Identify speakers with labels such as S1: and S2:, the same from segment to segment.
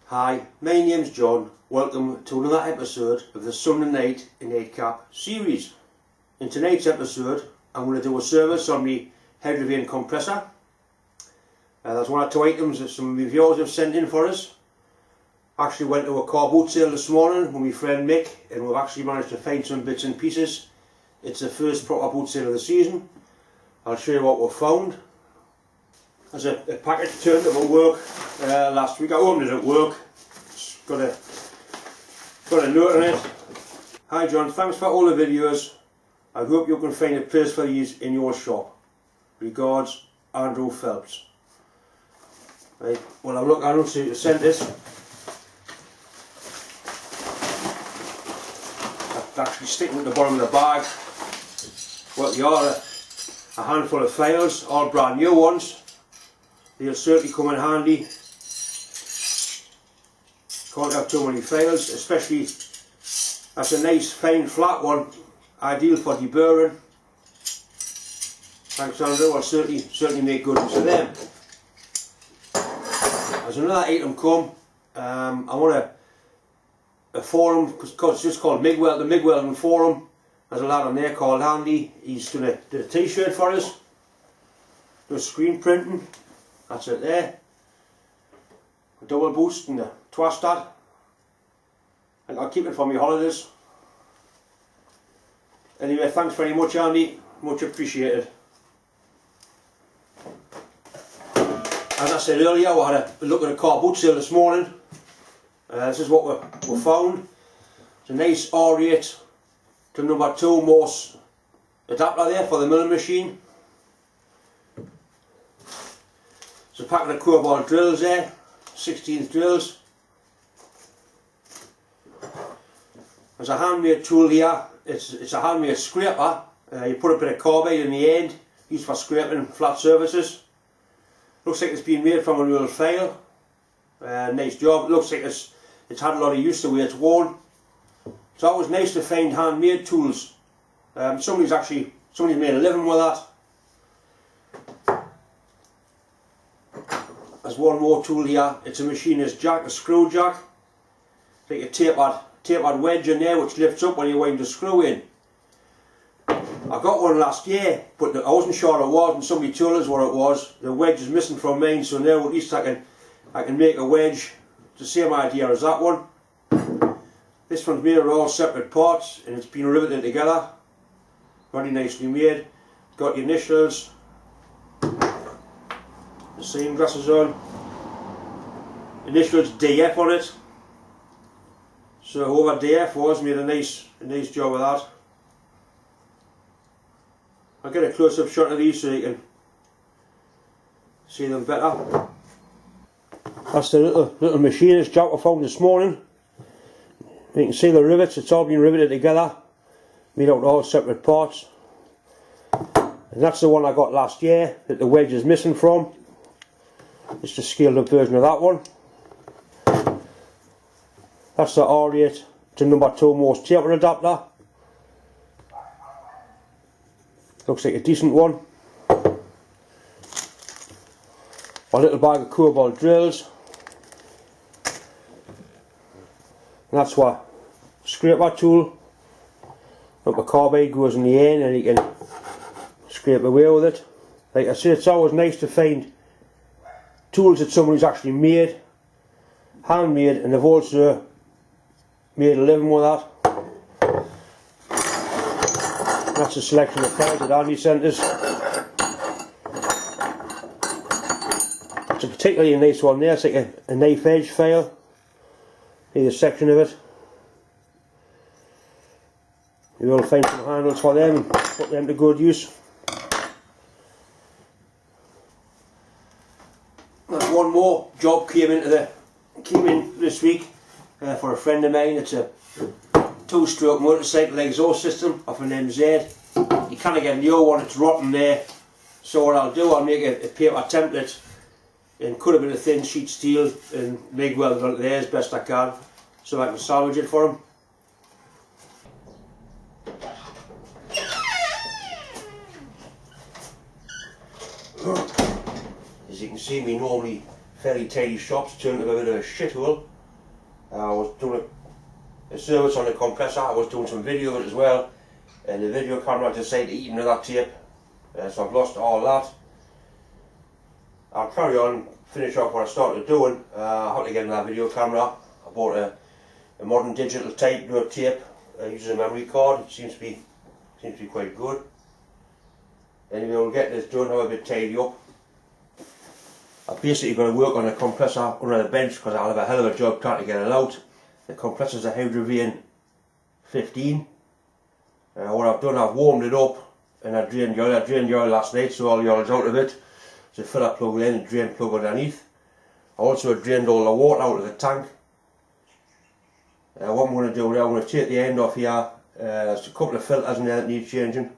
S1: Hi, my name's John. Welcome to another episode of the Sunday Night in 8 Cap series. In tonight's episode I'm going to do a service on the head reverting compressor. There's one or two items that some of my viewers have sent in for us. Actually went to a car boot sale this morning with my friend Mick, and we've actually managed to find some bits and pieces. It's the first proper boot sale of the season. I'll show you what we've found. There's a package turned up at work last week. I opened it at work. It's got a note on it. Hi John, thanks for all the videos. I hope you can find a place for these in your shop. Regards, Andrew Phelps. Right, well I've looked, I don't see who sent this. I'm actually sticking at the bottom of the bag. Well, they are a handful of files, all brand new ones. They'll certainly come in handy. Can't have too many files, especially that's a nice fine flat one, ideal for deburring. Thanks Andrew, I'll certainly make good use of them. There's another item come. I want a forum, because it's just called the MIG Welding Forum. There's a lad on there called Andy. He's done a t-shirt for us. Does screen printing. That's it there. A double boost and a twasted. And I'll keep it for my holidays. Anyway, thanks very much Andy, much appreciated. As I said earlier, we had a look at a car boot sale this morning. This is what we found. It's a nice R8 to number 2 Morse adapter there for the milling machine. There's a packet of cobalt drills there, 16th drills. There's a handmade tool here. It's a handmade scraper. You put a bit of carbide in the end, used for scraping flat surfaces. Looks like it's been made from a real file. Nice job. Looks like it's had a lot of use the way it's worn. It's always nice to find handmade tools. Somebody's made a living with that. There's one more tool here. It's a machinist jack, a screw jack. It's like a tapered wedge in there which lifts up when you wind the screw in. I got one last year, but I wasn't sure it was, and somebody told us what it was. The wedge is missing from mine, so now at least I can make a wedge. It's the same idea as that one. This one's made of all separate parts, and it's been riveted together. Very nicely made. Got your initials. The same glasses on. Initials DF on it. So whoever DF was made a nice job of that. I'll get a close-up shot of these so you can see them better. That's the little machinist jack I found this morning. You can see the rivets, it's all been riveted together, made out of all separate parts. And that's the one I got last year that the wedge is missing from. It's the scaled up version of that one. That's the R8 to number 2 Morse taper adapter. Looks like a decent one. A little bag of cobalt drills. And that's what scraper tool. Look, the carbide goes in the end and you can scrape away with it. Like I say, it's always nice to find tools that somebody's actually made, handmade, and they've also made a living with that. That's a selection of files that Andy sent us. It's a particularly nice one there. It's like a knife edge file. Here's a section of it. You will find some handles for them and put them to good use. There's one more job came in this week for a friend of mine. It's a 2-stroke motorcycle exhaust system off an MZ. You can't get a new one, it's rotten there. So what I'll do, I'll make a paper template and cut a bit of thin sheet steel and MIG weld it there as best I can so I can salvage it for him. As you can see, me normally fairly tidy shops turned into a bit of a shithole. I was doing a service on the compressor. I was doing some video of it as well, and the video camera decided to eat into that tape, so I've lost all that. I'll carry on, finish off what I started doing. I had to get another video camera. I bought a modern digital type tape, using a memory card. It seems to be quite good. Anyway, we'll get this done, have a bit tidy up. I've basically got to work on the compressor under the bench because I'll have a hell of a job trying to get it out. The compressor's a Hydrovian 15. What I've done, I've warmed it up and I drained the oil. I drained the oil last night so all the oil's out of it. So filler plug in and drain plug underneath. I also drained all the water out of the tank. What I'm going to do now, I'm going to take the end off here. There's a couple of filters in there that need changing.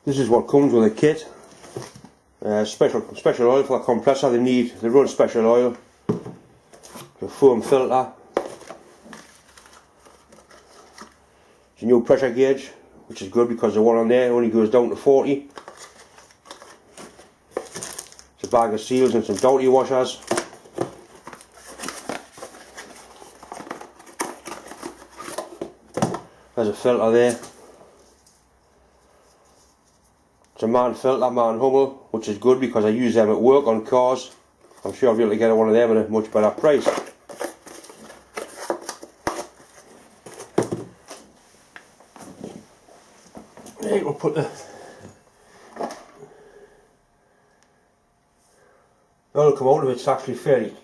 S1: This is what comes with the kit. Special oil for the compressor. They run special oil. The foam filter. It's a new pressure gauge, which is good because the one on there only goes down to 40. It's a bag of seals and some dirty washers. There's a filter there. It's a man filter, man Hummel, which is good because I use them at work on cars. I'm sure I'll be able to get one of them at a much better price. There we'll put the oil come out of it. It's actually fairly,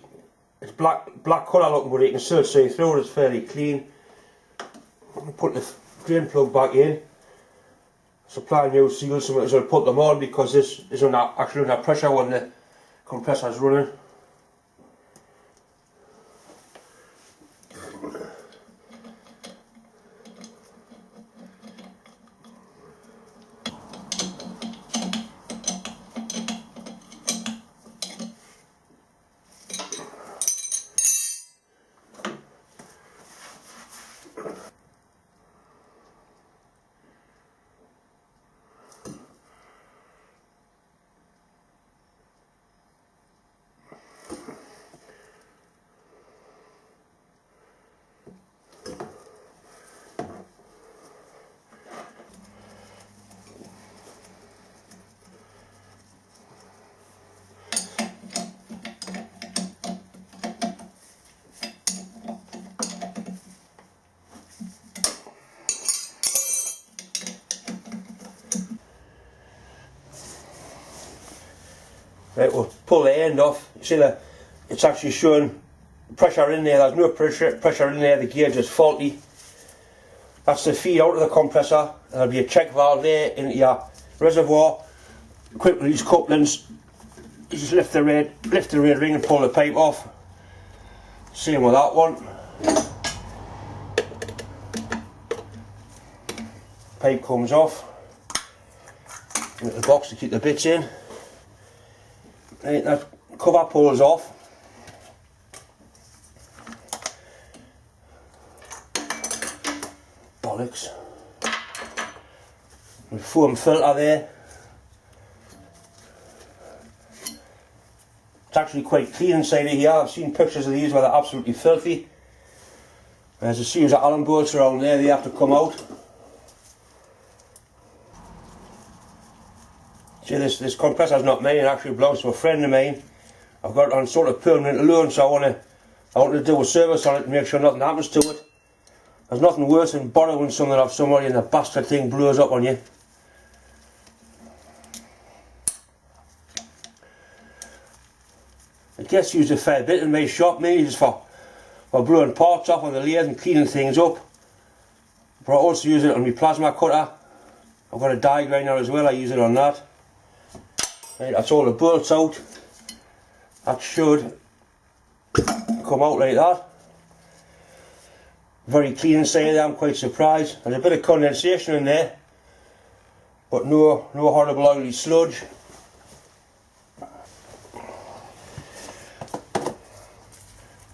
S1: it's black colour looking, but you can still see through it. It's fairly clean. I'll put the drain plug back in. Supply new seals, so I'll put them on because this is actually under pressure when the compressor is running. Right, we'll pull the end off. You see that it's actually showing pressure in there. There's no pressure in there. The gauge is faulty. That's the feed out of the compressor. There'll be a check valve there into your reservoir. Quick release couplings. You just lift the red ring and pull the pipe off. Same with that one. Pipe comes off. Little box to keep the bits in. Right, that cover pulls off. Bollocks. The foam filter there. It's actually quite clean inside of here. I've seen pictures of these where they're absolutely filthy. There's a series of Allen bolts around there, they have to come out. See, this compressor's not mine, it actually belongs to a friend of mine. I've got it on sort of permanent loan, so I want to do a service on it to make sure nothing happens to it. There's nothing worse than borrowing something off somebody and the bastard thing blows up on you. It gets used a fair bit in my shop, mainly just for blowing parts off on the lathe and cleaning things up. But I also use it on my plasma cutter. I've got a die grinder as well, I use it on that. Right, that's all the bolts out. That should come out like that. Very clean inside there, I'm quite surprised. There's a bit of condensation in there, but no horrible oily sludge.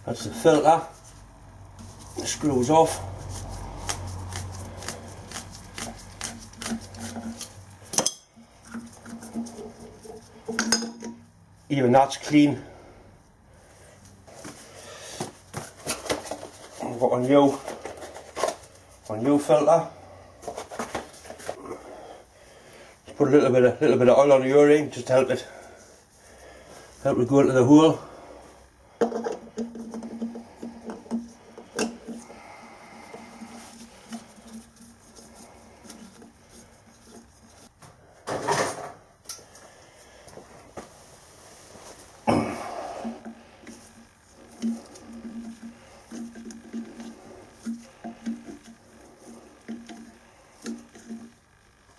S1: That's the filter. The screws off. even that's clean. We've got a new filter. Just put a little bit of oil on the O-ring just to help it go into the hole.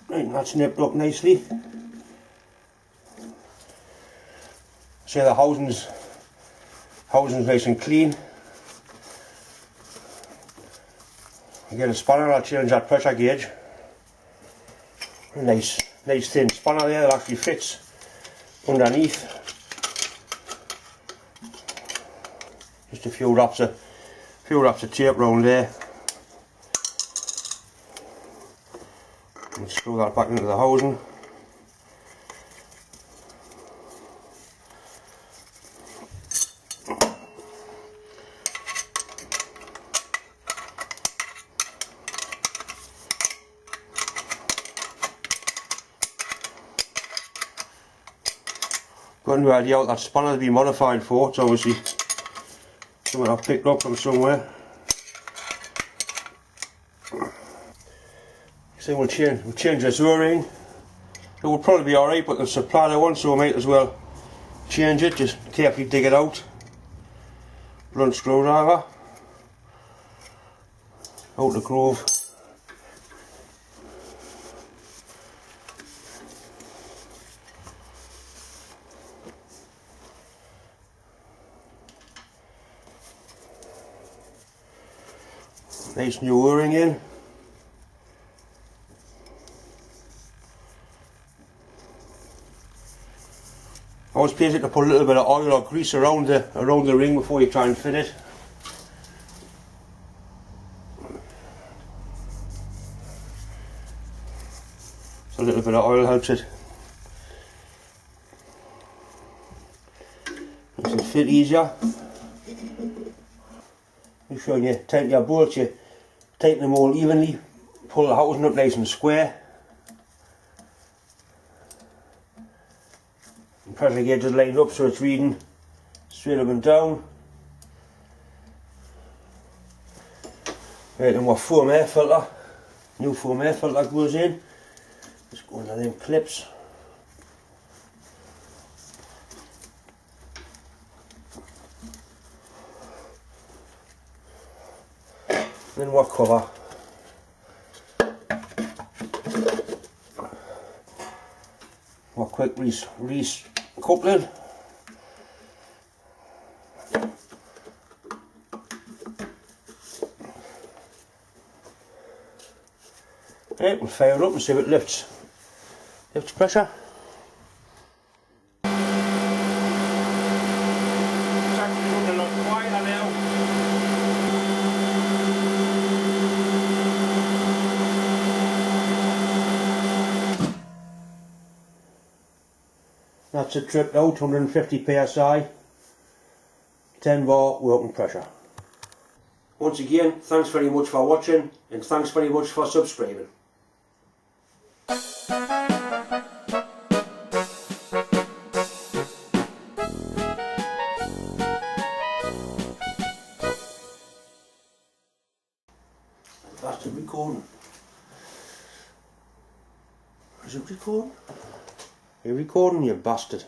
S1: Right, that's nipped up nicely. So the housing's nice and clean. I get a spanner, I'll change that pressure gauge. Nice thin spanner there that actually fits underneath. Just a few wraps of tape round there. And screw that back into the housing. Got no idea what that spanner has been modified for. It's obviously something I've picked up from somewhere. So we'll change this O-ring. It will probably be alright, but the supplier one, so we might as well change it. Just carefully dig it out. Blunt screwdriver. Out the groove. Nice new O-ring in. Always pays it to put a little bit of oil or grease around the ring before you try and fit it. So a little bit of oil helps it makes it fit easier. Make sure you tighten your bolts, you tighten them all evenly, pull the housing up nice and square. And pressure gauge is lined up so it's reading straight up and down. Right, and our foam air filter, new foam air filter goes in. Just go into them clips. Then what cover? What quick release coupling. Right, we'll fire it up and see if it lifts pressure. It's actually looking a lot quieter now. That's it tripped out, 150 psi, 10 bar working pressure. Once again, thanks very much for watching and thanks very much for subscribing. That's recording. Is it recording? You're recording, you bastard.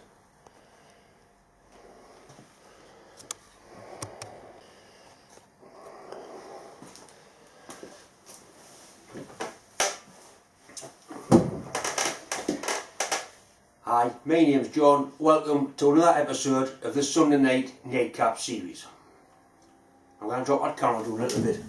S1: Hi, my name's John. Welcome to another episode of the Sunday Night Nightcap series. I'm going to drop that camera down a little bit.